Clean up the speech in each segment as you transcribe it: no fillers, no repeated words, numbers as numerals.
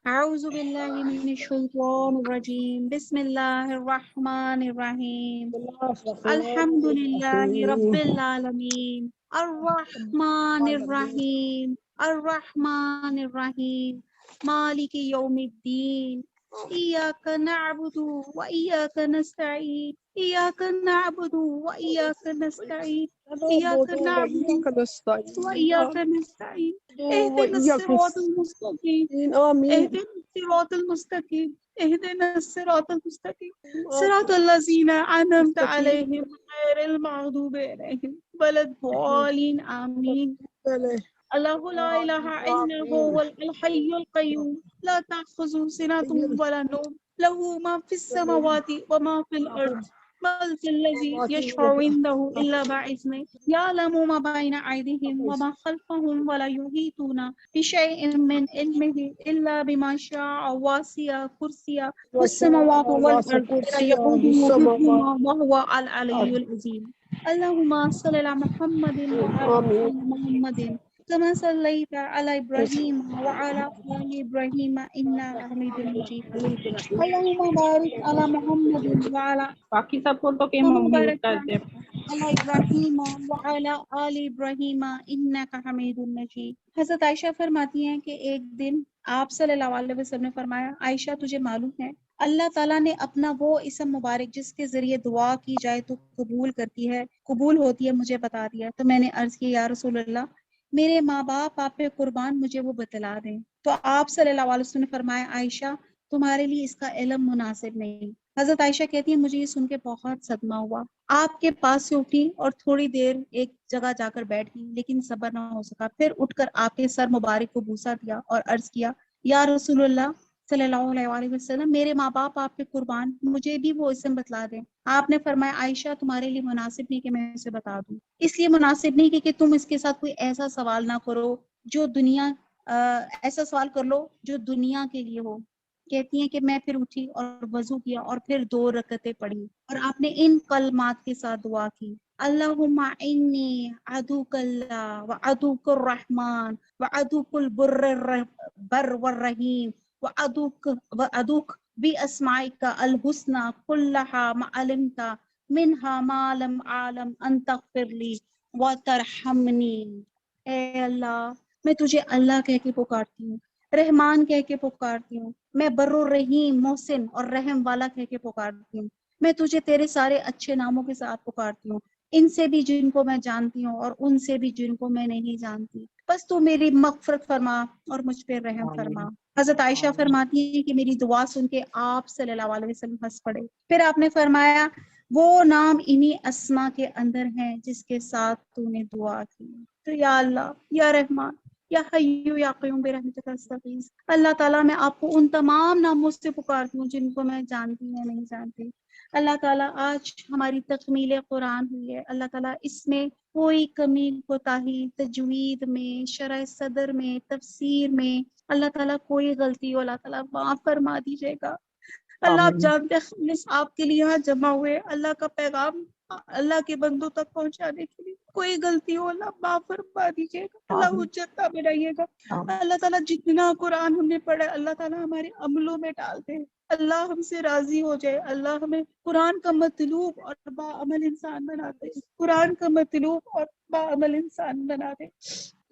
أعوذ بالله من الشيطان الرجيم بسم الله الرحمن الرحيم الحمد لله رب العالمين الرحمن الرحيم الرحمن الرحيم مالك يوم الدين إياك نعبد وإياك نستعين إياك نعبد وإياك نستعين إياك نعبد وإياك نستعين اهدنا الصراط المستقيم آمين اهدنا الصراط المستقيم اهدنا الصراط المستقيم صراط الذين أنعمت عليهم غير المغضوب عليهم ولا الضالين آمين الله لا إله إلا هو الحي القيوم لا تأخذه سنة ولا نوم له ما في السماوات وما في الأرض من ذا الذي يشفع عنده إلا بإذنه يعلم ما بين أيديهم وما خلفهم ولا يحيطون بشيء من علمه إلا بما شاء وسع كرسيه السماوات والأرض ولا يؤوده حفظهما وهو العلي العظيم اللهم صل على محمد وعلى آل محمد كما صليت على إبراهيم وعلى آل إبراهيم إنك حميد مجيد اللهم بارك على محمد وعلى باقی سب کو تو کہ مبارک کر دے. على إبراهيم وعلى آل إبراهيم إنك حميد مجيد. حضرت عائشہ فرماتی ہیں کہ ایک دن آپ صلی اللہ علیہ وسلم نے فرمایا عائشہ تجھے معلوم ہے اللہ تعالیٰ نے اپنا وہ اسم مبارک جس کے ذریعے دعا کی جائے تو قبول ہوتی ہے مجھے بتا دیا. تو میں نے عرض کی یا رسول اللہ میرے ماں باپ آپ پہ قربان مجھے وہ بتلا دیں. تو آپ صلی اللہ علیہ وسلم نے فرمایا عائشہ تمہارے لیے اس کا علم مناسب نہیں. حضرت عائشہ کہتی ہیں مجھے یہ سن کے بہت صدمہ ہوا. آپ کے پاس سے اٹھی اور تھوڑی دیر ایک جگہ جا کر بیٹھ گئی لیکن صبر نہ ہو سکا. پھر اٹھ کر آپ کے سر مبارک کو بوسا دیا اور عرض کیا یا رسول اللہ صلی اللہ علیہ وسلم میرے ماں باپ آپ کے قربان مجھے بھی وہ اسم بتلا دیں. آپ نے فرمایا عائشہ تمہارے لیے مناسب نہیں کہ میں اسے بتا دوں. اس لیے مناسب نہیں کہ تم اس کے ساتھ کوئی ایسا سوال نہ کرو جو ایسا سوال کر لو جو دنیا کے لیے ہو. کہتی ہیں کہ میں پھر اٹھی اور وضو کیا اور پھر 2 رکعتیں پڑھی اور آپ نے ان کلمات کے ساتھ دعا کی اللہم انی عدوک اللہ وعدوک الرحمن وعدوک البر والرحیم وعدوک باسمائک الحسنى کلہا ما علمت منہا ما لم عالم ان تغفر لی وترحمنی. اے اللہ میں تجھے اللہ کہہ کے پکارتی ہوں رحمان کہہ کے پکارتی ہوں میں بر الرحیم محسن اور رحم والا کہہ کے پکارتی ہوں. میں تجھے تیرے سارے اچھے ناموں کے ساتھ پکارتی ہوں ان سے بھی جن کو میں جانتی ہوں اور ان سے بھی جن کو میں نہیں جانتی. بس تو میری مغفرت فرما اور مجھ پہ رحم فرما. حضرت عائشہ فرماتی ہے کہ میری دعا سن کے آپ صلی اللہ علیہ وسلم ہنس پڑے. پھر آپ نے فرمایا وہ نام انہی اسما کے اندر ہیں جس کے ساتھ تو نے دعا کی. تو یا اللہ یا رحمان یا حیو یا قیوم برحمتک استغیث. اللہ تعالیٰ میں آپ کو ان تمام ناموں سے پکارتی ہوں جن کو میں جانتی یا نہیں جانتی. اللہ تعالیٰ آج ہماری تکمیل قرآن ہوئی ہے. اللہ تعالیٰ اس میں کوئی کمی کوتاہی تجوید میں شرح صدر میں تفسیر میں اللہ تعالیٰ کوئی غلطی ہو اللہ تعالیٰ معاف فرما دیجیے گا. اللہ آپ جانتے ہیں آپ کے لیے یہاں جمع ہوئے اللہ کا پیغام اللہ کے بندوں تک پہنچانے کے لیے کوئی غلطی ہو اللہ معاف فرما دیجیے گا. اللہ حجت نہ بنائیے گا. اللہ تعالیٰ جتنا قرآن ہم نے پڑھا اللہ تعالیٰ ہمارے عملوں میں ڈال دے. اللہ ہم سے راضی ہو جائے. اللہ ہمیں قرآن کا مطلوب اور باعمل انسان بنا دے. قرآن کا مطلوب اور باعمل انسان بنا دے.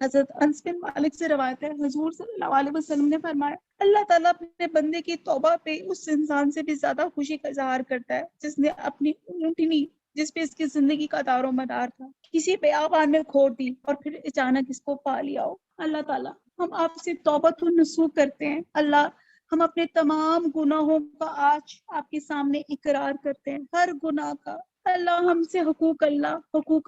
حضرت انس بن مالک سے روایت ہے حضور صلی اللہ علیہ وسلم نے فرمایا اللہ تعالیٰ اپنے بندے کی توبہ پہ اس انسان سے بھی زیادہ خوشی کا اظہار کرتا ہے جس نے اپنی اونٹنی جس پہ اس کی زندگی کا دار و مدار تھا کسی بیابان میں کھو دی اور پھر اچانک اس کو پا لیا ہو. اللہ تعالیٰ ہم آپ سے توبۃ النصوح کرتے ہیں. اللہ ہم اپنے تمام گناہوں کا آج آپ کے سامنے اقرار کرتے ہیں ہر گناہ کا. اللہ ہم سے حقوق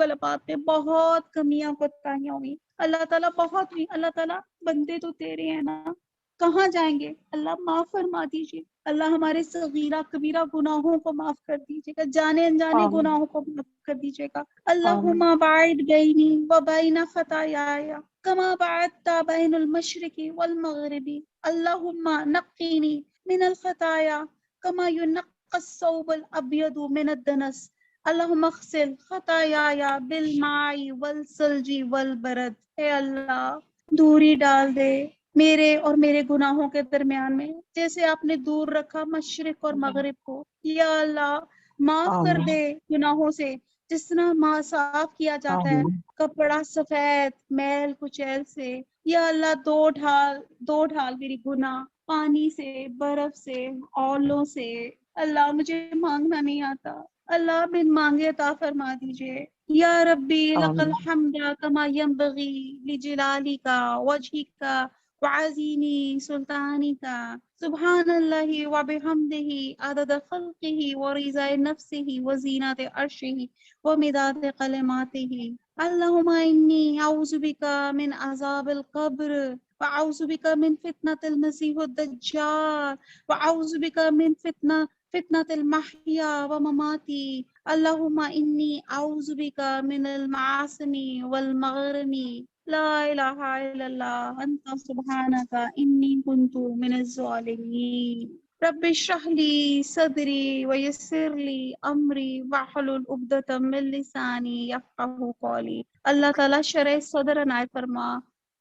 العباد میں بہت کمیاں کوتاہیاں ہوئی. اللہ تعالیٰ بہت ہوئی. اللہ تعالیٰ بندے تو تیرے ہیں نا کہاں جائیں گے. اللہ معاف فرما دیجیے. اللہ ہمارے صغیرہ کبیرہ گناہوں کو معاف کر دیجیے گا. جانے انجانے گناہوں کو معاف کر دیجیے گا. اللہم باعد بینی و بین خطایای کما بعدت بین المشرق والمغرب. اللہم نقینی من الخطایا کما ینقی الثوب الابیض من الدنس. اللہم اغسل خطایای بالماء والثلج والبرد. اے اللہ دوری ڈال دے میرے اور میرے گناہوں کے درمیان میں، جیسے آپ نے دور رکھا مشرق اور مغرب کو۔ یا اللہ معاف کر آمین دے گناہوں سے، جس طرح صاف کیا جاتا ہے آمین کپڑا سفید میل کچیل سے۔ یا اللہ دو ڈھال میری گناہ، پانی سے، برف سے، اولوں سے۔ اللہ مجھے مانگنا نہیں آتا، اللہ بن مانگے عطا فرما دیجئے۔ یا ربی لک آمین الحمد کما ینبغی لجلالک وجہک وعظیم سلطانک، سبحان اللہ وبحمدہ عدد خلقہ ورضا نفسہ وزینت عرشہ ومداد کلماتہ۔ اللہم انی اعوذ بک من عذاب القبر، واعوذ بک من فتنة المسیح الدجال، واعوذ بک من فتنة المحیا ومماتی۔ اللہم انی اعوذ بک من المعاصم والمغرم، لا الہ الا اللہ انت سبحانک انی کنت من الظالمین۔ رب اشرح لی صدری ویسر لی امری واحلل عقدۃ من لسانی یفقہوا قولی۔ اللہ تعالیٰ شرح صدر عنایت فرما،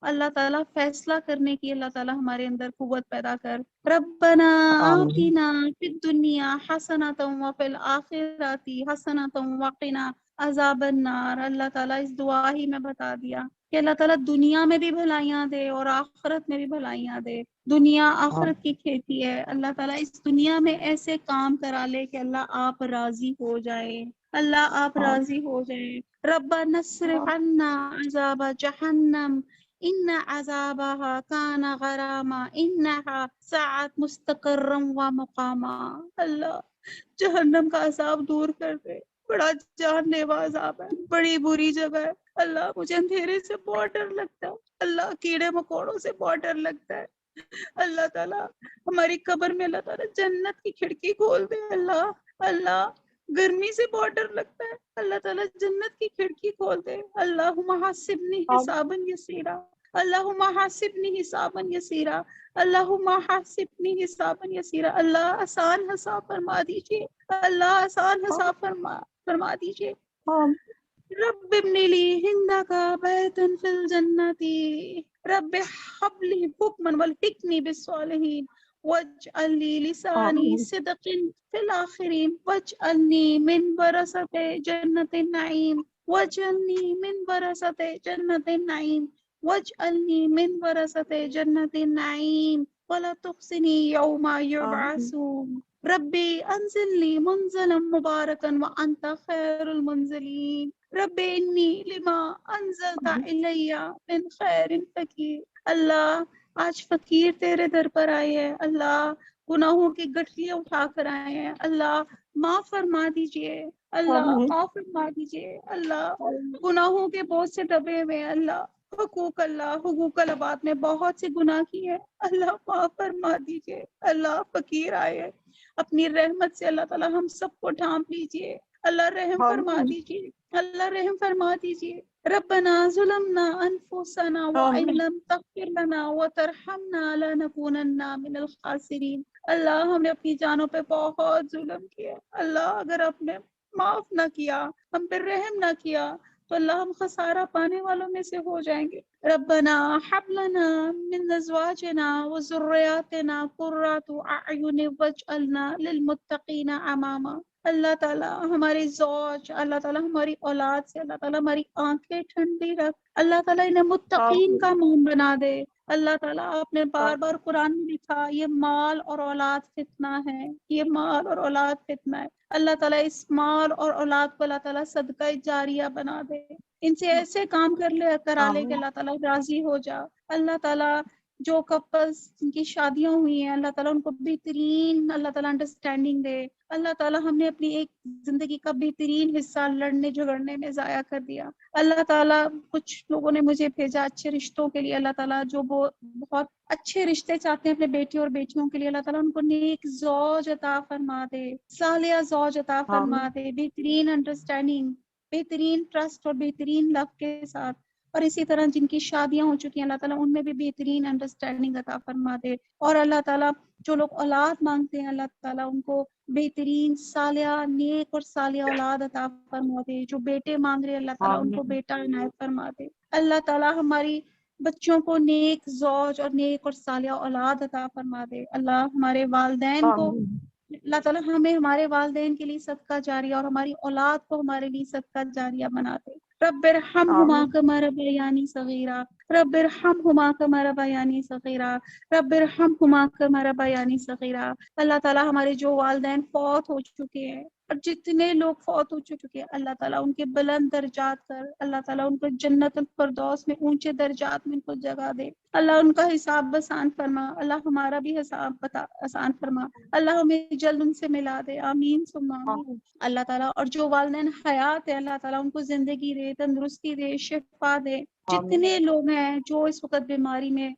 اللہ تعالیٰ فیصلہ کرنے کی اللہ تعالیٰ ہمارے اندر قوت پیدا کر۔ ربنا آمین آتنا فی الدنیا حسنۃ وفی الآخرۃ حسنۃ وقنا عذاب النار۔ اللہ تعالیٰ اس دعا ہی میں بتا دیا کہ اللہ تعالیٰ دنیا میں بھی بھلائیاں دے اور آخرت میں بھی بھلائیاں دے۔ دنیا آخرت کی کھیتی ہے، اللہ تعالیٰ اس دنیا میں ایسے کام کرا لے کہ اللہ آپ راضی ہو جائے، اللہ آپ راضی ہو جائے۔ ربنا اصرف عنا عذاب جہنم ان عذابها کان غراما انها ساعت مستقرا و مقاما۔ اللہ جہنم کا عذاب دور کر دے، بڑا جان لیوا عذاب ہے، بڑی بری جگہ ہے۔ اللہ مجھے اندھیرے سے بہت ڈر لگتا ہے، اللہ کیڑے مکوڑوں سے بہت ڈر لگتا ہے۔ اللہ تعالیٰ ہماری قبر میں اللہ تعالیٰ جنت کی کھڑکی کھول دے۔ اللہ گرمی سے بہت ڈر لگتا ہے، اللہ تعالیٰ جنت کی کھڑکی کھول دے۔ اللہم حاسبنی حسابا یسیرا، اللہم حاسبنی حسابا یسیرا، اللہم حاسبنی حسابا یسیرا۔ اللہ آسان حساب فرما دیجیے، اللہ آسان حساب فرما دیجیے۔ رب ابن لی ہندک بیتا فی الجنت، رب حب لی حکما والحقنی بالصالحین، واجعل لی لسانی صدق فی الاخرین، واجعلنی من ورثۃ جنت النعیم، واجعلنی من ورثۃ جنت النعیم، واجعلنی من ورثۃ جنت النعیم، ولا تخزنی یوم یبعثون۔ ربی انزلنی منزلا مبارکا وانت خیر المنزلین، رب انی لما انزلت الی من خیر فقیر۔ اللہ آج فقیر تیرے در پر آئے ہیں، اللہ گناہوں کی گٹھلیاں اٹھا کر آئے ہیں، اللہ معاف فرما دیجئے، اللہ معاف فرما دیجئے۔ اللہ گناہوں کے بہت سے دبے ہوئے ہیں، اللہ حقوق العباد میں بہت سے گناہ کیے ہیں، اللہ معاف فرما دیجئے۔ اللہ فقیر آئے ہیں، اپنی رحمت سے اللہ تعالیٰ ہم سب کو ڈھانپ لیجئے، اللہ رحم فرما دیجئے، اللہ رحم فرما دیجئے۔ ربنا ظلمنا انفسنا وان لم تغفر لنا وترحمنا لنکونن من الخاسرین۔ اللہ ہم نے اپنی جانوں پہ بہت ظلم کیا، اللہ اگر آپ نے معاف نہ کیا، ہم پہ رحم نہ کیا تو اللہ ہم خسارہ پانے والوں میں سے ہو جائیں گے۔ ربنا حب لنا من ازواجنا وذریاتنا قرۃ اعین واجعلنا للمتقین اماما۔ اللہ تعالیٰ ہمارے زوج، اللہ تعالیٰ ہماری اولاد سے اللہ تعالیٰ ہماری آنکھیں ٹھنڈی رکھ، اللہ تعالیٰ انہیں متقین کا مون بنا دے۔ اللہ تعالیٰ آپ نے بار بار قرآن میں لکھا یہ مال اور اولاد فتنہ ہے، یہ مال اور اولاد فتنہ ہے۔ اللہ تعالیٰ اس مال اور اولاد کو اللہ تعالیٰ صدقہ جاریہ بنا دے، ان سے ایسے کام کرا لے کہ اللہ تعالیٰ راضی ہو جا۔ اللہ تعالیٰ جو کپلز جن کی شادیاں ہوئی ہیں اللہ تعالیٰ ان کو بہترین اللہ تعالیٰ انڈرسٹینڈنگ دے۔ اللہ تعالیٰ ہم نے اپنی ایک زندگی کا بہترین حصہ لڑنے جھگڑنے میں ضائع کر دیا۔ اللہ تعالیٰ کچھ لوگوں نے مجھے بھیجا اچھے رشتوں کے لیے، اللہ تعالیٰ جو بہت اچھے رشتے چاہتے ہیں اپنے بیٹے اور بیٹیوں کے لیے، اللہ تعالیٰ ان کو نیک زوج عطا فرما دے، صالحہ زوج عطا فرما دے، بہترین انڈرسٹینڈنگ، بہترین ٹرسٹ اور بہترین لو کے ساتھ۔ اور اسی طرح جن کی شادیاں ہو چکی ہیں اللہ تعالیٰ ان میں بھی بہترین انڈرسٹینڈنگ عطا فرما دے۔ اور اللہ تعالیٰ جو لوگ اولاد مانگتے ہیں اللہ تعالیٰ ان کو بہترین صالحہ نیک اور صالحہ اولاد عطا فرما دے۔ جو بیٹے مانگ رہے ہیں اللہ تعالیٰ ان کو بیٹا عنایت فرما دے۔ اللہ تعالیٰ ہماری بچوں کو نیک زوج اور نیک اور صالحہ اولاد عطا فرما دے. اللہ ہمارے والدین کو، اللہ تعالیٰ ہمیں ہمارے والدین کے لیے صدقہ جاریہ اور ہماری اولاد کو ہمارے لیے صدقہ جاریہ بنا دے. رب ارحمہما کما ربیانی صغیرا، رب ارحمہما کما ربیانی صغیرا، رب ارحمہما کما ربیانی صغیرا. اللہ تعالیٰ ہمارے جو والدین فوت ہو چکے ہیں اور جتنے لوگ فوت ہو چکے ہیں، اللہ تعالیٰ ان کے بلند درجات کر، اللہ تعالیٰ ان کو جنت الفردوس میں اونچے درجات میں ان کو جگہ دے. اللہ ان کا حساب آسان فرما، اللہ ہمارا بھی حساب آسان فرما. اللہ ہمیں جلد ان سے ملا دے. آمین ثم آمین. اللہ تعالیٰ اور جو والدین حیات ہے، اللہ تعالیٰ ان کو زندگی دے، تندرستی دے، شفا دے. جتنے لوگ ہیں جو اس وقت بیماری میں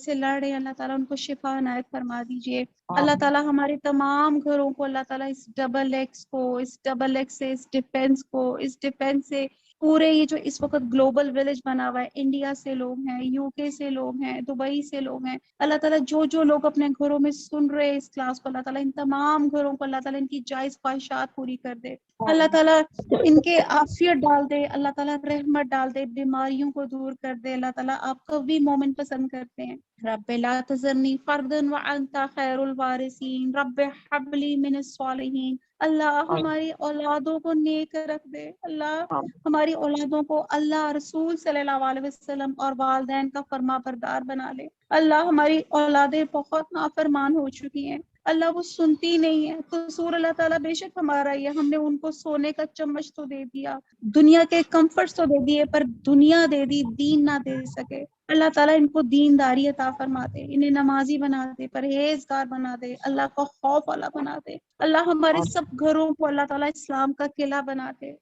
سے لڑ رہے ہیں، اللہ تعالیٰ ان کو شفا عنایت فرما دیجیے. اللہ تعالیٰ ہمارے تمام گھروں کو، اللہ تعالیٰ اس ڈبل ایکس کو، اس ڈبل ایکس سے، اس ڈیفینس کو، اس ڈیفینس سے پورے یہ جو اس وقت گلوبل ولیج بنا ہوا ہے، انڈیا سے لوگ ہیں، یو کے سے لوگ ہیں، دبئی سے لوگ ہیں، اللہ تعالیٰ جو لوگ اپنے گھروں میں سن رہے ہیں اس کلاس کو، اللہ تعالیٰ ان تمام گھروں کو، اللہ تعالیٰ ان کی جائز خواہشات پوری کر دے. اللہ تعالیٰ ان کے عافیت ڈال دے، اللہ تعالیٰ رحمت ڈال دے، بیماریوں کو دور کر دے. اللہ تعالیٰ آپ کو بھی مومن پسند کرتے ہیں. رب لا تذرنی فردا وانت خیر الوارثین، رب حب لی من الصالحین. اللہ ہماری اولادوں کو نیک رکھ دے. اللہ ہماری اولادوں کو اللہ، رسول صلی اللہ علیہ وسلم اور والدین کا فرما بردار بنا لے. اللہ ہماری اولادیں بہت نافرمان ہو چکی ہیں، اللہ وہ سنتی نہیں ہے. قصور اللہ تعالیٰ بے شک ہمارا ہی ہے. ہم نے ان کو سونے کا چمچ تو دے دیا، دنیا کے کمفرٹس تو دے دیے، پر دنیا دے دی، دین نہ دے سکے. اللہ تعالیٰ ان کو دینداری عطا فرما دے، انہیں نمازی بنا دے، پرہیزگار بنا دے، اللہ کا خوف والا بنا دے. اللہ ہمارے سب گھروں کو اللہ تعالیٰ اسلام کا قلعہ بنا دے،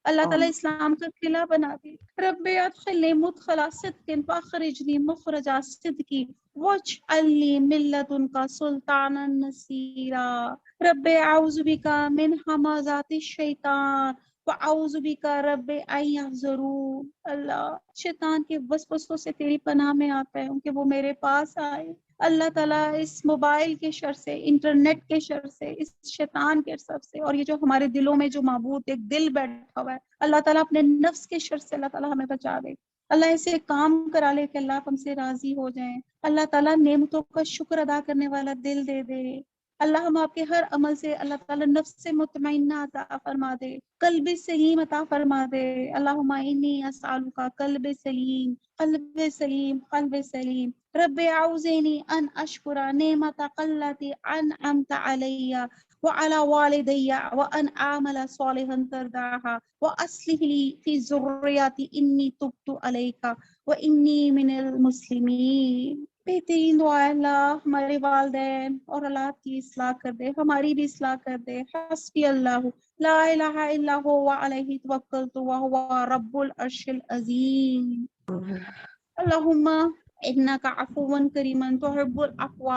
اللہ تعالیٰ اسلام کا قلعہ بنا دے. رب ادخلنی مدخل صدق واخرجنی مخرج صدق واجعل لی من لدنک سلطانا نصیرا. رب اعوذ بک من همزات الشیطان وَأَعُوذُ بِكَ رَبِّ أَن يَحْضُرُونِ. اللہ شیطان کے وسوسوں سے تیری پناہ میں آتا ہے کہ وہ میرے پاس آئے. اللہ تعالیٰ اس موبائل کے شر سے، انٹرنیٹ کے شر سے، اس شیطان کے شر سے، اور یہ جو ہمارے دلوں میں جو معبود ایک دل بیٹھا ہوا ہے، اللہ تعالیٰ اپنے نفس کے شر سے اللہ تعالیٰ ہمیں بچا دے. اللہ ایسے کام کرا لے کہ اللہ ہم سے راضی ہو جائیں. اللہ تعالیٰ نعمتوں کا شکر ادا کرنے والا دل دے دے. اللہ ہم آپ کے ہر عمل سے اللہ تعالیٰ نفس سے مطمئنہ عطا فرما دے، قلب سلیم عطا فرما دے. اللہم انی اسألک قلب سلیم، قلب سلیم، قلب سلیم. رب اعوذنی ان اشکر نعمتک التی انعمت علی وعلى والدی وان اعمل صالحا ترضاها واصلح لی فی ذریتی انی تبت علیک وانی من المسلمین. بہترین دعا ہے اللہ ہمارے والدین اور اولاد کی اصلاح کر دے، ہماری بھی اصلاح کر دے. حسبی اللہ لا الہ الا هو علیہ توکلت وهو رب العرش العظیم. اللہم انک عفو کریم تحب العفو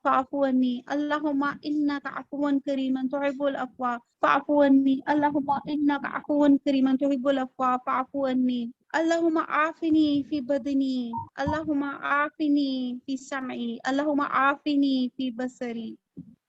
فاعف عنی. اللہم انک عفو کریم تحب العفو فاعف عنی. اللہم انک عفو کریم تحب العفو فاعف عنی. اللہم عافنی فی بدنی، اللہم عافنی فی سمعی، اللہم عافنی فی بصری.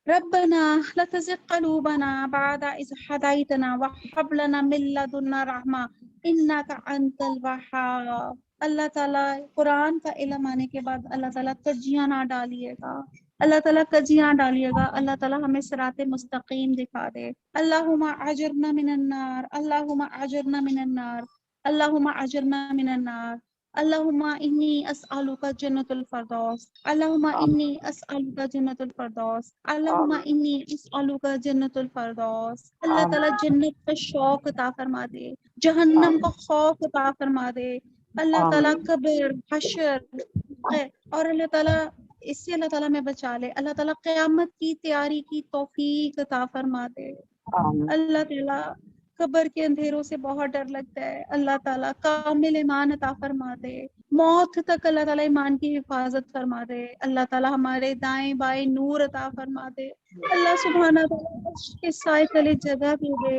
ربنا لا تزغ قلوبنا بعد إذ هديتنا وهب لنا من لدنك رحمة إنك أنت الوهاب. اللہ تعالیٰ قرآن کا علم آنے کے بعد اللہ تعالیٰ کجیاں نہ ڈالیے گا، اللہ تعالیٰ کجیاں ڈالیے گا. اللہ تعالیٰ ہمیں صراط مستقیم دکھا دے. اللہم اجرنا من النار، اللہم اجرنا من النار، اللہم اجرنا من النار. اللہم انی اسألک جنت الفردوس، اللہم انی اسألک جنت الفردوس، اللہم انی اسألک جنت الفردوس. اللہ تعالیٰ جنت کا شوق عطا فرما دے، جہنم کا خوف عطا فرما دے. اللہ تعالیٰ قبر، حشر اور اللہ تعالیٰ اس سے اللہ تعالیٰ میں بچا لے. اللہ تعالیٰ قیامت کی تیاری کی توفیق عطا فرما دے. اللہ تعالیٰ قبر کے اندھیروں سے بہت ڈر لگتا ہے، اللہ تعالیٰ کامل ایمان عطا فرما دے. موت تک اللہ تعالیٰ ایمان کی حفاظت فرما دے. اللہ تعالیٰ ہمارے دائیں بائیں نور عطا فرما دے. اللہ سبحانہ تعالیٰ کے سائے تلے جگہ دے دے.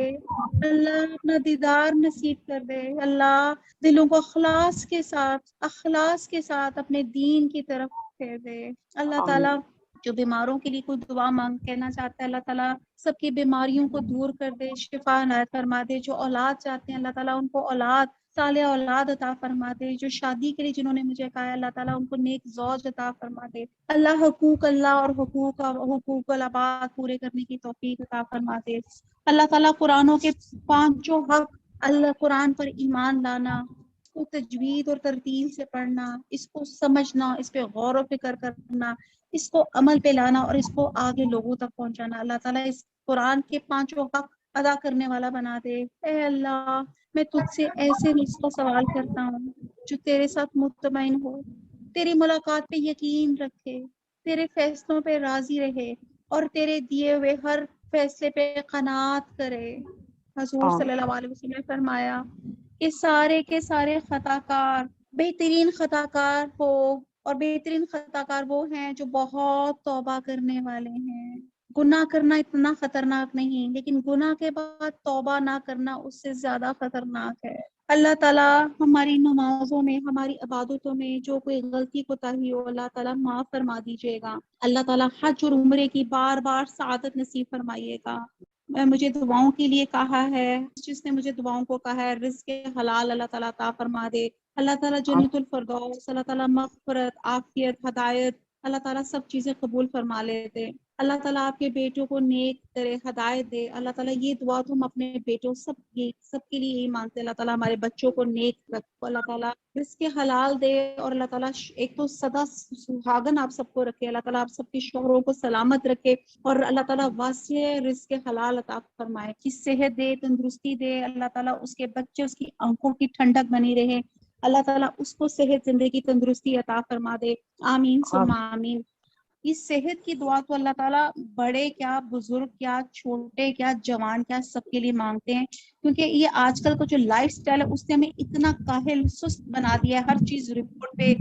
اللہ اپنا دیدار نصیب کر دے. اللہ دلوں کو اخلاص کے ساتھ اپنے دین کی طرف پھیر دے. اللہ تعالیٰ جو بیماروں کے لیے کوئی دعا مانگ کہنا چاہتا ہے، اللہ تعالیٰ سب کی بیماریوں کو دور کر دے، شفا عنایت فرما دے. جو اولاد چاہتے ہیں اللہ تعالیٰ ان کو اولاد صالح اولاد عطا فرما دے، جو شادی کے لیے جنہوں نے مجھے کہا ہے اللہ تعالیٰ ان کو نیک زوج عطا فرما دے، اللہ حقوق اللہ اور حقوق العباد پورے کرنے کی توفیق عطا فرما دے، اللہ تعالیٰ قرآنوں کے پانچوں حق، اللہ قرآن پر ایمان لانا، اس کو تجوید اور ترتیل سے پڑھنا، اس کو سمجھنا، اس پہ غور و فکر کرنا، اس کو عمل پہ لانا اور اس کو آگے لوگوں تک پہنچانا، اللہ تعالیٰ اس قرآن کے پانچوں حق ادا کرنے والا بنا دے۔ اے اللہ میں تجھ سے ایسے رزق کا سوال کرتا ہوں جو تیرے ساتھ مطمئن ہو، تیری ملاقات پہ یقین رکھے، تیرے فیصلوں پہ راضی رہے اور تیرے دیے ہوئے ہر فیصلے پہ قناعت کرے۔ حضور صلی اللہ علیہ وسلم نے فرمایا کہ سارے کے سارے خطا کار بہترین خطا کار ہو، اور بہترین خطا کار وہ ہیں جو بہت توبہ کرنے والے ہیں۔ گناہ کرنا اتنا خطرناک نہیں، لیکن گناہ کے بعد توبہ نہ کرنا اس سے زیادہ خطرناک ہے۔ اللہ تعالیٰ ہماری نمازوں میں، ہماری عبادتوں میں جو کوئی غلطی کوتاہی ہو اللہ تعالیٰ معاف فرما دیجیے گا۔ اللہ تعالیٰ حج اور عمرے کی بار بار سعادت نصیب فرمائیے گا۔ مجھے دعاؤں کے لیے کہا ہے، جس نے مجھے دعاؤں کو کہا ہے، رزق حلال اللہ تعالیٰ عطا فرما دے، اللہ تعالیٰ جنت الفردوس، اللہ تعالیٰ مغفرت، عافیت، ہدایت، اللہ تعالیٰ سب چیزیں قبول فرما لیتے، اللہ تعالیٰ آپ کے بیٹوں کو نیک کرے، ہدایت دے، اللہ تعالیٰ یہ دعا تو ہم اپنے بیٹوں سب کے لیے یہی مانگتے ہیں، اللہ تعالیٰ ہمارے بچوں کو نیک رکھو، اللہ تعالیٰ رزق حلال دے، اور اللہ تعالیٰ ایک تو سدا سہاگن آپ سب کو رکھے، اللہ تعالیٰ آپ سب کے شوہروں کو سلامت رکھے، اور اللہ تعالیٰ واسع رزق حلال عطا فرمائے، کی صحت دے، تندرستی دے، اللہ تعالیٰ اس کے بچے، اس کی آنکھوں کی ٹھنڈک بنی رہے، اللہ تعالیٰ اس کو صحت، زندگی، تندرستی عطا فرما دے، آمین ثم آمین۔ اس صحت کی دعا تو اللہ تعالیٰ بڑے کیا، بزرگ کیا، چھوٹے کیا، جوان کیا، سب کے لیے مانگتے ہیں، کیونکہ یہ آج کل کا جو لائف سٹائل ہے اس نے ہمیں اتنا کاہل، سست بنا دیا ہے، ہر چیز رپورٹ پہ،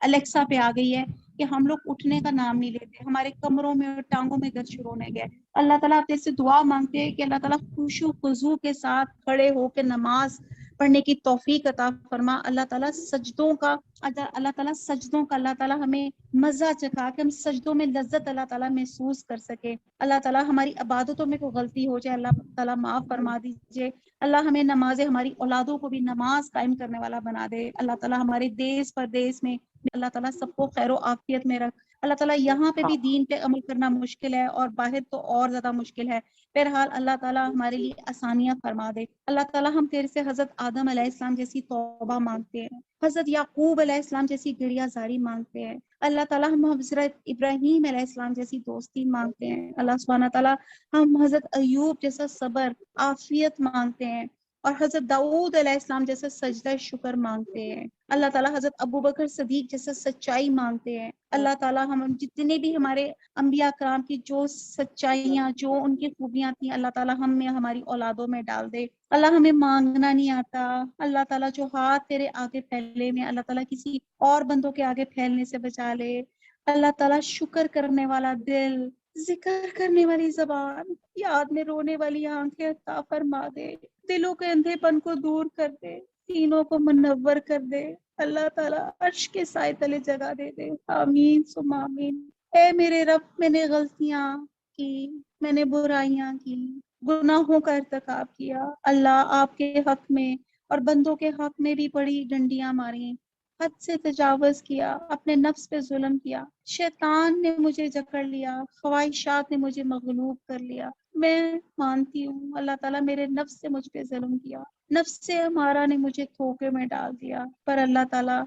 الیکسا پہ آ گئی ہے کہ ہم لوگ اٹھنے کا نام نہیں لیتے، ہمارے کمروں میں اور ٹانگوں میں درد شروع ہونے گئے۔ اللہ تعالیٰ آپ سے دعا مانگتے ہیں کہ اللہ تعالیٰ خشوع و خضوع کے ساتھ کھڑے ہو کے نماز پڑھنے کی توفیق عطا فرما، اللہ تعالیٰ سجدوں کا اللہ تعالیٰ ہمیں مزہ چکھا کہ ہم سجدوں میں لذت اللہ تعالیٰ محسوس کر سکے، اللہ تعالیٰ ہماری عبادتوں میں کوئی غلطی ہو جائے اللہ تعالیٰ معاف فرما دیجیے، اللہ ہمیں نمازیں، ہماری اولادوں کو بھی نماز قائم کرنے والا بنا دے، اللہ تعالیٰ ہمارے دیس پردیس میں اللہ تعالیٰ سب کو خیر و عافیت میں رکھ، اللہ تعالیٰ یہاں پہ بھی دین پہ عمل کرنا مشکل ہے اور باہر تو اور زیادہ مشکل ہے، بہرحال اللہ تعالیٰ ہمارے لیے آسانیاں فرما دے، اللہ تعالیٰ ہم تیرے سے حضرت آدم علیہ السلام جیسی توبہ مانگتے ہیں، حضرت یعقوب علیہ السلام جیسی گڑیا زاری مانگتے ہیں، اللہ تعالیٰ ہم حضرت ابراہیم علیہ السلام جیسی دوستی مانگتے ہیں، اللہ سبحانہ تعالیٰ ہم حضرت ایوب جیسا صبر، عافیت مانگتے ہیں، اور حضرت داؤد علیہ السلام جیسا سجدہ شکر مانگتے ہیں، اللہ تعالیٰ حضرت ابوبکر صدیق جیسا سچائی مانگتے ہیں، اللہ تعالیٰ ہم جتنے بھی ہمارے انبیاء کرام کی جو سچائیاں، جو ان کی خوبیاں تھیں، اللہ تعالیٰ ہم میں، ہماری اولادوں میں ڈال دے، اللہ ہمیں مانگنا نہیں آتا، اللہ تعالیٰ جو ہاتھ تیرے آگے پھیلے میں اللہ تعالیٰ کسی اور بندوں کے آگے پھیلنے سے بچا لے، اللہ تعالیٰ شکر کرنے والا دل، ذکر کرنے والی زبان، یاد میں رونے والی آنکھیں عطا فرما دے، دلوں کے اندھے پن کو دور کر دے، سینوں کو منور کر دے، اللہ تعالیٰ عرش کے سائے تلے جگہ دے دے، آمین ثم آمین۔ اے میرے رب، میں نے غلطیاں کی، میں نے برائیاں کی، گناہوں کا ارتکاب کیا، اللہ آپ کے حق میں اور بندوں کے حق میں بھی بڑی ڈنڈیاں ماری، حد سے تجاوز کیا، اپنے نفس پہ ظلم کیا، شیطان نے مجھے جکڑ لیا، خواہشات نے مجھے مغلوب کر لیا، میں مانتی ہوں اللہ تعالیٰ میرے نفس سے مجھ پہ ظلم کیا، نفس سے ہمارا نے مجھے دھوکے میں ڈال دیا، پر اللہ تعالیٰ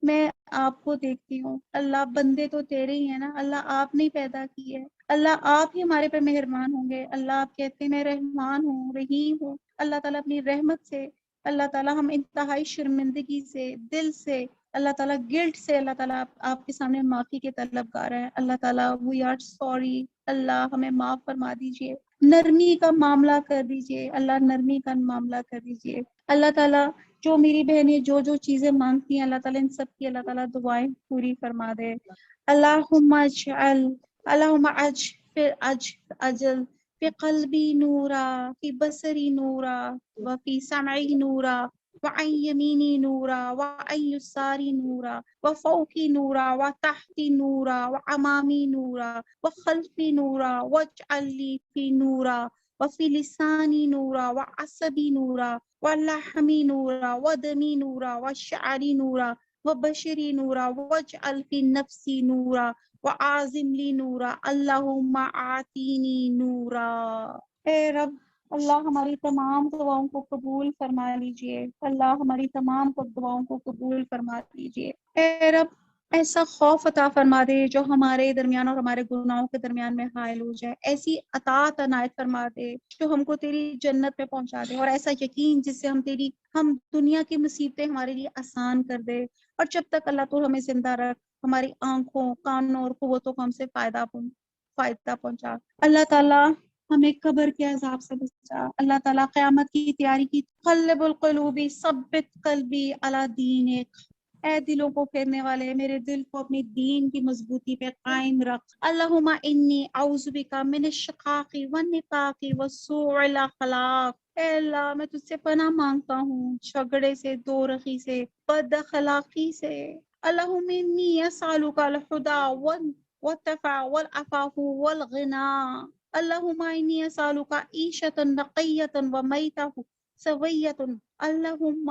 میں آپ کو دیکھتی ہوں، اللہ بندے تو تیرے ہی ہیں نا، اللہ آپ نے پیدا کی ہے، اللہ آپ ہی ہمارے پہ مہربان ہوں گے، اللہ آپ کہتے ہیں میں رحمان ہوں، رحیم ہوں، اللہ تعالیٰ اپنی رحمت سے، اللہ تعالیٰ ہم انتہائی شرمندگی سے، دل سے، اللہ تعالیٰ گلٹ سے، اللہ تعالیٰ آپ کے سامنے معافی کے طلبگار ہیں، اللہ تعالیٰ وی آر سوری، اللہ ہمیں معاف فرما دیجئے، نرمی کا معاملہ کر دیجئے، اللہ نرمی کا معاملہ کر دیجئے، اللہ تعالیٰ جو میری بہنیں جو چیزیں مانگتی ہیں اللہ تعالیٰ ان سب کی اللہ تعالیٰ دعائیں پوری فرما دے، اللہم اجل فی قلبی نورا، فی بصری نورا، وفی سمعی نورا، وعن یمینی نورا، وعن یساری نورا، وفوقی نورا، وتحتی نورا، وامامی نورا، وخلفی نورا، واجعل لی فی نورا، وفي لساني نورا وعصبي نورا ولحمي نورا ودمي نورا وشعري نورا وبشري نورا واجعل في نفسي نورا وعازم لي نورا اللهم آتینی نورا۔ اے رب، اللہ ہماری تمام دعاؤں کو قبول فرما لیجئے، اللہ ہماری تمام دعاؤں کو قبول فرما لیجئے۔ اے رب، ایسا خوف عطا فرما دے جو ہمارے درمیان اور ہمارے گناہوں کے درمیان میں حائل ہو جائے، ایسی اطاعت عنایت فرما دے جو ہم کو تیری جنت میں پہنچا دے، اور ایسا یقین جس سے ہم دنیا کی مصیبتیں ہمارے لیے آسان کر دے، اور جب تک اللہ تو ہمیں زندہ رکھ، ہماری آنکھوں، کانوں اور قوتوں کو ہم سے فائدہ پہنچا۔ اللہ تعالیٰ ہمیں قبر کے عذاب سے بچا، اللہ تعالیٰ قیامت کی تیاری کی۔ قلب القلوب ثبت قلبی علی دینک، اے دلوں کو پھیرنے والے، میرے دل کو اپنی دین کی مضبوطی پہ قائم رکھ۔ اللہم انی اعوذ بک من الشقاق والنفاق وسوء الاخلاق، اے اللہ میں تجھ سے پناہ مانگتا ہوں جھگڑے سے، دو رخی سے، بد اخلاقی سے۔ اللہم انی اسألک الہدی والتقی والعفاف والغنی، اللہم انی اسألک عیشۃ نقیۃ ومیتۃ سویۃ، اللہم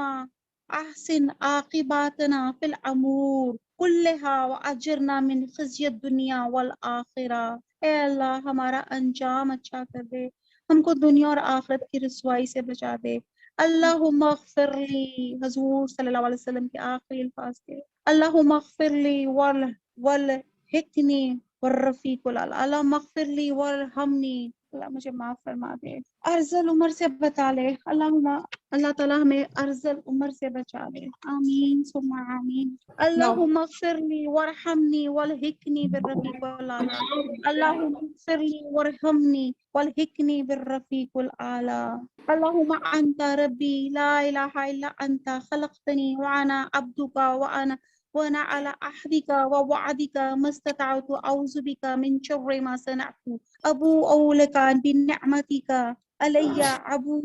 احسن عاقباتنا فی الامور کلہا واجرنا من خزی الدنیا والآخرہ، اے اللہ ہمارا انجام اچھا کر دے، ہم کو دنیا اور آخرت کی رسوائی سے بچا دے۔ اللہم اغفر لی، حضور صلی اللہ علیہ وسلم کے آخری الفاظ تھے، اللہم اغفر لی والحقنی والرفیق الاعلی، اللہم اغفر لی وارحمنی، اللہ مجھے معاف فرما دے، ارذل عمر سے بچا لے، اللہ تعالیٰ ہمیں ارذل عمر سے بچا لے، آمین ثم آمین۔ اللہم اغفر لی وارحمنی والحقنی بالرفیق الاعلی، اللہم اغفر لی وارحمنی والحقنی بالرفیق الاعلی۔ اللہم انت ربی لا الہ الا انت خلقتنی وانا عبدک وانا على عهدك ووعدك ما استطعت اعوذ بك من شر ما صنعت ابوء لك بنعمتك علی ابوء،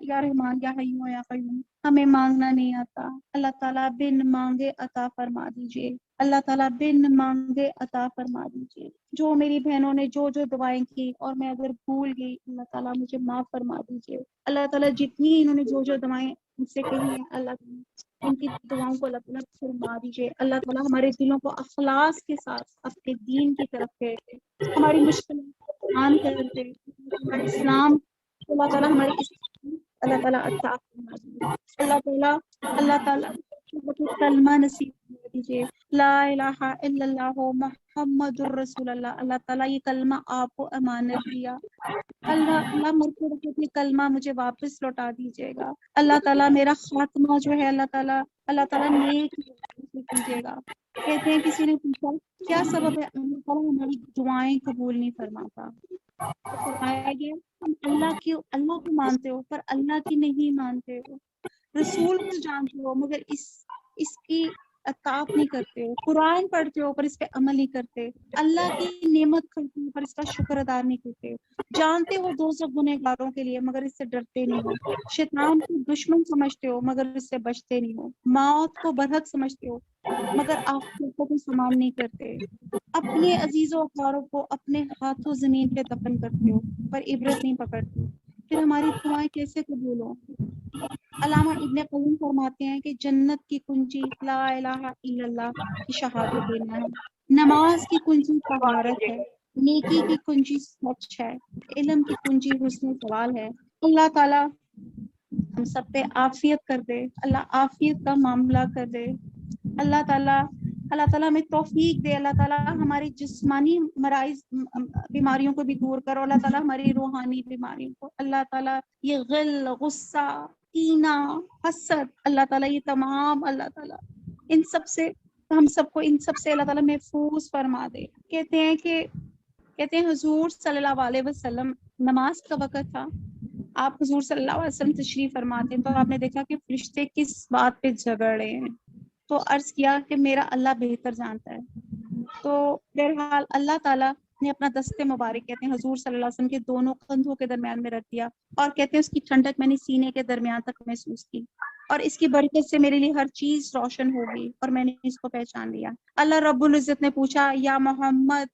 یا رحمان یا حیوں یا قیوم، ہمیں مانگنا نہیں آتا، اللہ تعالیٰ بن مانگے عطا فرما دیجئے، اللہ تعالیٰ بن مانگے عطا فرما دیجئے۔ جو میری بہنوں نے جو دعائیں کی اور میں اگر بھول گئی، اللہ تعالیٰ مجھے معاف فرما دیجئے۔ اللہ تعالیٰ جتنی انہوں نے جو دعائیں مجھ سے کہی ہیں، اللہ تعالیٰ ان کی دعاؤں کو اللہ تعالیٰ فرما دیجئے۔ اللہ تعالیٰ ہمارے دلوں کو اخلاص کے ساتھ اپنے دین کی طرف پھیرتے، ہماری مشکلات کو آسان کرتے، ہمارے اسلام، اللہ تعالیٰ ہمارے اسلام، اللہ تعالیٰ عطا فرما دیجئے۔ اللہ تعالیٰ کلمہ نصیب کر دیجئے، لا الہ الا اللہ محمد الرسول اللہ۔ اللہ تعالیٰ یہ کلمہ آپ کو امانت دیا، اللہ مرتے وقت یہ کلمہ مجھے واپس لوٹا دیجیے گا۔ اللہ تعالیٰ میرا خاتمہ جو ہے اللہ تعالیٰ نیک کیجیے گا۔ کہتے ہیں کسی نے پوچھا کیا سبب ہے اللہ تعالیٰ ہماری دعائیں قبول نہیں فرماتا، تو فرمایا گیا ہم اللہ کو مانتے ہو پر اللہ کی نہیں مانتے ہو، رسول کو جانتے ہو مگر اس کی اطاعت نہیں کرتے ہو، قرآن پڑھتے ہو پر اس پہ عمل نہیں کرتے، اللہ کی نعمت کرتے ہو پر اس کا شکر ادا نہیں کرتے، جانتے ہو دوزخ گنہگاروں کے لیے مگر اس سے ڈرتے نہیں ہو، شیطان کو دشمن سمجھتے ہو مگر اس سے بچتے نہیں ہو، موت کو برحق سمجھتے ہو مگر آخرت کو کوئی سامان نہیں کرتے، اپنے عزیزوں اخباروں کو اپنے ہاتھوں زمین پہ دفن کرتے ہو پر عبرت نہیں پکڑتے، پھر ہماری دعائیں کیسے قبول ہو؟ علامہ ابن قیم فرماتے ہیں کہ جنت کی کنجی لا الہ الا اللہ کی شہادت دینا ہے، نماز کی کنجی طہارت ہے، نیکی کی کنجی سچ ہے، علم کی کنجی حسن سوال ہے۔ اللہ تعالیٰ ہم سب پہ عافیت کر دے، اللہ عافیت کا معاملہ کر دے، اللہ تعالیٰ ہمیں توفیق دے، اللہ تعالیٰ ہماری جسمانی مرائض بیماریوں کو بھی دور کرو، اللہ تعالیٰ ہماری روحانی بیماریوں کو، اللہ تعالیٰ یہ غل، غصہ، کینہ، حسد، اللہ تعالیٰ یہ تمام، اللہ تعالیٰ ان سب سے ہم سب کو، ان سب سے اللہ تعالیٰ محفوظ فرما دے۔ کہتے ہیں حضور صلی اللہ علیہ وسلم نماز کا وقت تھا، آپ حضور صلی اللہ علیہ وسلم تشریف فرماتے ہیں تو آپ نے دیکھا کہ فرشتے کس بات پہ جھگڑ رہے ہیں، تو عرض کیا کہ میرا اللہ بہتر جانتا ہے، تو بہرحال اللہ تعالیٰ نے اپنا دست مبارک کہتے ہیں حضور صلی اللہ علیہ وسلم کے دونوں کندھوں کے درمیان میں رکھ دیا، اور کہتے ہیں اس کی ٹھنڈک میں نے سینے کے درمیان تک محسوس کی، اور اس کی برکت سے میرے لیے ہر چیز روشن ہوگی اور میں نے اس کو پہچان لیا۔ اللہ رب العزت نے پوچھا یا محمد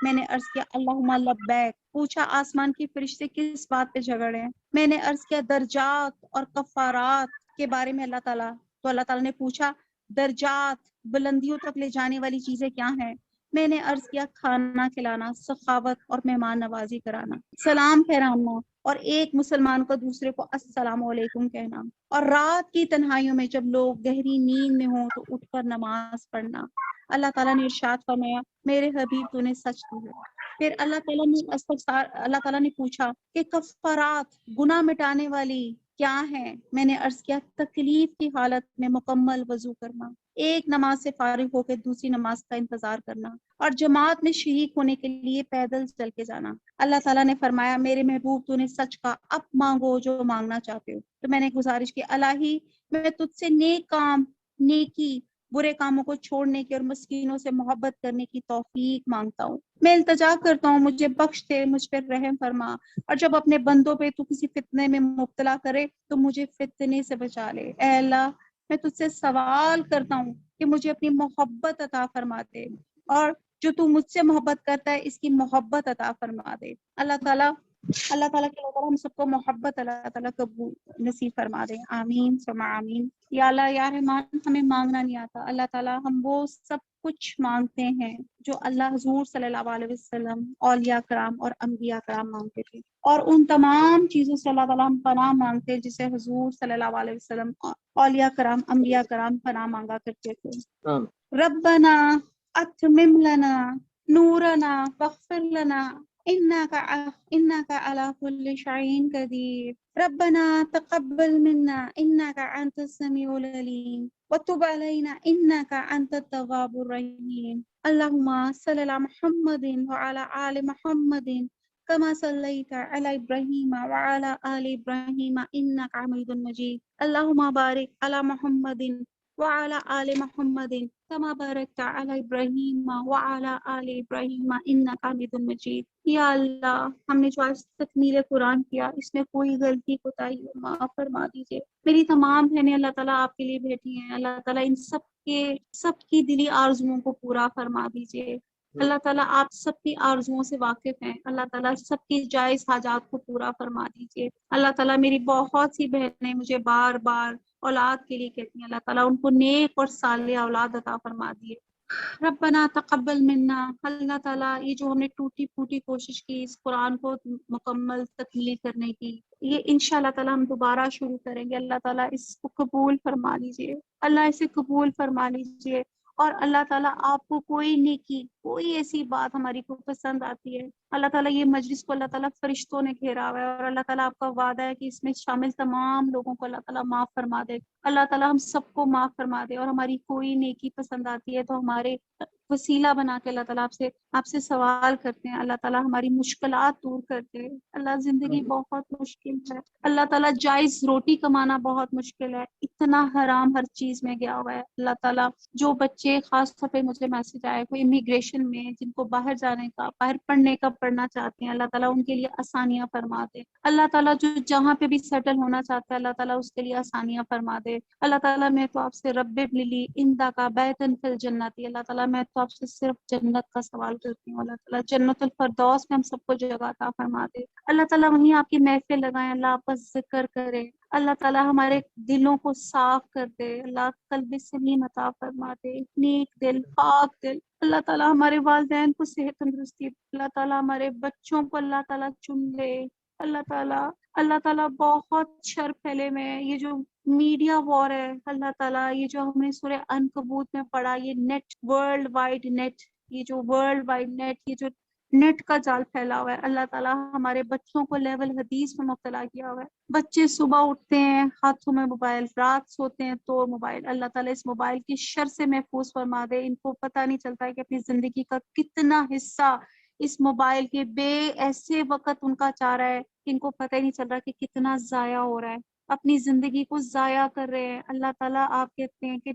میں نے عرض کیا اللہم لبیک. پوچھا آسمان کے فرشتے کس بات پہ جھگڑ رہے ہیں؟ میں نے عرض کیا درجات اور کفارات کے بارے میں اللہ تعالیٰ. تو اللہ تعالیٰ نے پوچھا درجات بلندیوں تک لے جانے والی چیزیں کیا ہیں؟ میں نے عرض کیا کھانا کھلانا، سخاوت اور مہمان نوازی کرانا، سلام پھیرانا اور ایک مسلمان کو دوسرے کو السلام علیکم کہنا، اور رات کی تنہائیوں میں جب لوگ گہری نیند میں ہوں تو اٹھ کر نماز پڑھنا. اللہ تعالیٰ نے ارشاد فرمایا میرے حبیب تو نے سچ کہا. پھر اللہ تعالیٰ نے پوچھا کہ کفارات گناہ مٹانے والی کیا ہیں؟ میں نے عرض کیا تکلیف کی حالت میں مکمل وضو کرنا، ایک نماز سے فارغ ہو کے دوسری نماز کا انتظار کرنا، اور جماعت میں شریک ہونے کے لیے پیدل چل کے جانا. اللہ تعالیٰ نے فرمایا میرے محبوب تو نے سچ کہا، اب مانگو جو مانگنا چاہتے ہو. تو میں نے گزارش کی الہی میں تجھ سے نیک کام، نیکی، برے کاموں کو چھوڑنے کی اور مسکینوں سے محبت کرنے کی توفیق مانگتا ہوں. میں التجا کرتا ہوں مجھے بخش دے، مجھ پر رحم فرما، اور جب اپنے بندوں پہ تو کسی فتنے میں مبتلا کرے تو مجھے فتنے سے بچا لے. اے اللہ میں تجھ سے سوال کرتا ہوں کہ مجھے اپنی محبت عطا فرما دے، اور جو تو مجھ سے محبت کرتا ہے اس کی محبت عطا فرما دے. اللہ تعالیٰ کے اوپر ہم سب کو محبت اللہ تعالیٰ قبول نصیب فرما دے. آمین ثم آمین. یا اللہ یا رحمان ہمیں مانگنا نہیں آتا، اللہ تعالیٰ ہم وہ سب کچھ مانگتے ہیں جو اللہ حضور صلی اللہ علیہ وسلم، اولیاء کرام اور انبیاء کرام مانگتے تھے، اور ان تمام چیزوں سے اللہ تعالیٰ ہم پناہ مانگتے ہیں جسے حضور صلی اللہ علیہ وسلم، اولیاء کرام، انبیاء کرام پناہ مانگا کرتے تھے. ربنا اتمم لنا نورنا واغفر لنا انك على كل شيء قدير. ربنا تقبل منا انك انت السميع العليم وتب علينا انك انت التواب الرحيم. اللهم صل على محمد وعلى آل محمد كما صليت على إبراهيم وعلى آل إبراهيم إنك حميد مجيد. اللهم بارك على محمد وعلى آل محمد كما باركت على إبراهيم وعلى آل إبراهيم إنك حميد مجيد. یا اللہ ہم نے جو آج تکمیل قرآن کیا اس میں کوئی غلطی کوتاہی ہو معاف فرما دیجیے. میری تمام بہنیں اللہ تعالیٰ آپ کے لیے بیٹھی ہیں، اللہ تعالیٰ ان سب کی دلی آرزوؤں کو پورا فرما دیجیے. اللہ تعالیٰ آپ سب کی آرزوؤں سے واقف ہیں، اللہ تعالیٰ سب کی جائز حاجات کو پورا فرما دیجیے. اللہ تعالیٰ میری بہت سی بہنیں مجھے بار بار اولاد کے لیے کہتی ہیں، اللہ تعالیٰ ان کو نیک اور صالح اولاد عطا فرما دیے. ربنا تقبل منا. اللہ تعالیٰ یہ جو ہم نے ٹوٹی پھوٹی کوشش کی اس قرآن کو مکمل تکمیل کرنے کی، یہ انشاءاللہ تعالیٰ ہم دوبارہ شروع کریں گے. اللہ تعالیٰ اس کو قبول فرما لیجیے، اللہ اسے قبول فرما لیجیے. اور اللہ تعالیٰ آپ کو کوئی نیکی، کوئی ایسی بات ہماری کو پسند آتی ہے، اللہ تعالیٰ یہ مجلس کو اللہ تعالیٰ فرشتوں نے گھیرا ہوا ہے، اور اللہ تعالیٰ آپ کا وعدہ ہے کہ اس میں شامل تمام لوگوں کو اللہ تعالیٰ معاف فرما دے. اللہ تعالیٰ ہم سب کو معاف فرما دے، اور ہماری کوئی نیکی پسند آتی ہے تو ہمارے وسیلہ بنا کے اللہ تعالیٰ آپ سے سوال کرتے ہیں، اللہ تعالیٰ ہماری مشکلات دور کر دے. اللہ زندگی بہت مشکل ہے، اللہ تعالیٰ جائز روٹی کمانا بہت مشکل ہے، اتنا حرام ہر چیز میں گیا ہوا ہے. اللہ تعالیٰ جو بچے، خاص طور پہ مجھے میسج آئے کوئی امیگریشن میں جن کو باہر جانے کا، باہر پڑھنے کا پڑھنا چاہتے ہیں، اللہ تعالیٰ ان کے لیے آسانیاں فرما دے. اللہ تعالیٰ جو جہاں پہ بھی سیٹل ہونا چاہتا ہے اللہ تعالیٰ اس کے لیے آسانیاں فرما دے. اللہ تعالیٰ میں تو آپ سے رب ابن لی عندک بیتا فی الجنت، اللہ تعالیٰ میں تو آپ سے صرف جنت کا سوال کرتی ہوں. اللہ تعالیٰ جنت الفردوس میں ہم سب کو جگہ عطا فرما دے. اللہ تعالیٰ وہیں آپ کی محفل لگائیں، اللہ آپ کا ذکر کرے، اللہ تعالیٰ ہمارے دلوں کو صاف کر دے، اللہ قلب سلیم عطا فرما دے، نیک دل، پاک دل. اللہ تعالیٰ ہمارے والدین کو صحت تندرستی، اللہ تعالیٰ ہمارے بچوں کو اللہ تعالیٰ چن لے. اللہ تعالیٰ بہت شر پھیلے میں یہ جو میڈیا وار ہے، اللہ تعالیٰ یہ جو ہم نے سورہ عنکبوت میں پڑھا، یہ نیٹ، ورلڈ وائڈ نیٹ، یہ جو ورلڈ وائڈ نیٹ، یہ جو نیٹ کا جال پھیلا ہوا ہے، اللہ تعالیٰ ہمارے بچوں کو لیول حدیث میں مبتلا کیا ہوا ہے. بچے صبح اٹھتے ہیں ہاتھوں میں موبائل، رات سوتے ہیں تو موبائل. اللہ تعالیٰ اس موبائل کی شر سے محفوظ فرما دے. ان کو پتہ نہیں چلتا ہے کہ اپنی زندگی کا کتنا حصہ اس موبائل کے بے ایسے وقت ان کا چاہ رہا ہے کہ ان کو پتہ ہی نہیں چل رہا کہ کتنا ضائع ہو رہا ہے، اپنی زندگی کو ضائع کر رہے ہیں. اللہ تعالیٰ آپ کہتے ہیں کہ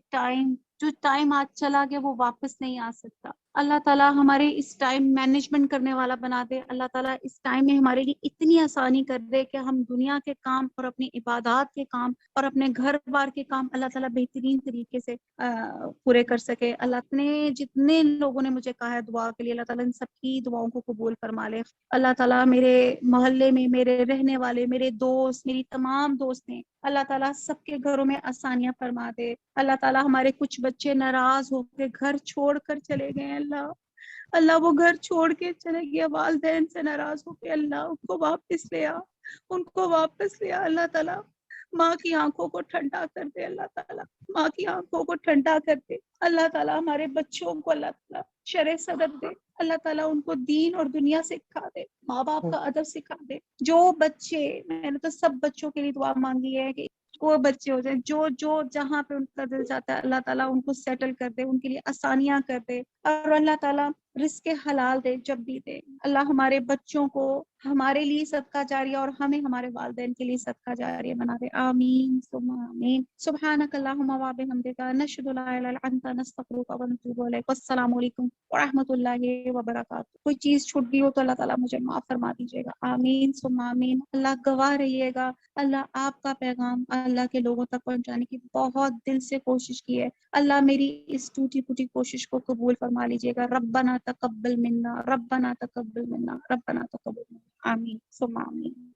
جو ٹائم آج چلا گیا وہ واپس نہیں آ سکتا. اللہ تعالیٰ ہمارے اس ٹائم مینجمنٹ کرنے والا بنا دے. اللہ تعالیٰ اس ٹائم میں ہمارے لیے اتنی آسانی کر دے کہ ہم دنیا کے کام اور اپنی عبادات کے کام اور اپنے گھر بار کے کام اللہ تعالیٰ بہترین طریقے سے پورے کر سکے. اللہ نے جتنے لوگوں نے مجھے کہا ہے دعا کے لیے، اللہ تعالیٰ ان سب کی دعاؤں کو قبول فرما لے. اللہ تعالیٰ میرے محلے میں میرے رہنے والے، میرے دوست، میری تمام دوست ہیں، اللہ تعالیٰ سب کے گھروں میں آسانیاں فرما دے. اللہ تعالیٰ ہمارے کچھ بچے ناراض ہو کے گھر چھوڑ کر چلے گئے ہیں، اللہ وہ گھر چھوڑ کے چلے گیا والدین سے ناراض ہو کے، اللہ ان کو واپس لے آ، ان کو واپس لے آ. اللہ تعالیٰ ماں کی آنکھوں کو ٹھنڈا کر دے، اللہ تعالیٰ ماں کی آنکھوں کو ٹھنڈا کر دے. اللہ تعالیٰ ہمارے بچوں کو اللہ تعالیٰ شرع صدر دے. اللہ تعالیٰ ان کو دین اور دنیا سکھا دے، ماں باپ کا ادب سکھا دے. جو بچے، میں نے تو سب بچوں کے لیے دعا مانگی ہے کہ وہ بچے ہو جائیں جو جہاں پہ ان کا دل چاہتا ہے، اللہ تعالیٰ ان کو سیٹل کر دے، ان کے لیے آسانیاں کر دے، اور اللہ تعالیٰ رزق حلال دے جب بھی دے. اللہ ہمارے بچوں کو ہمارے لیے صدقہ جاریہ اور ہمیں ہمارے والدین کے لیے صدقہ جاریہ بنا دے. آمین ثم آمین. سبحانک اللہم و بحمدک نشہد لا الہ الا انت نستغفرک و نتوب الیک. السلام علیکم ورحمۃ اللہ وبرکاتہ. کوئی چیز چھوٹ گئی ہو تو اللہ تعالیٰ مجھے معاف فرما دیجیے گا. آمین ثم آمین. اللہ گواہ رہیے گا، اللہ آپ کا پیغام اللہ کے لوگوں تک پہنچانے کی بہت دل سے کوشش کی ہے. اللہ میری اس ٹوٹی پھوٹی کوشش کو قبول فرما لیجیے گا. ربنا تقبل منا، ربنا تقبل منا، ربنا تقبل منا. آمین ثم آمین.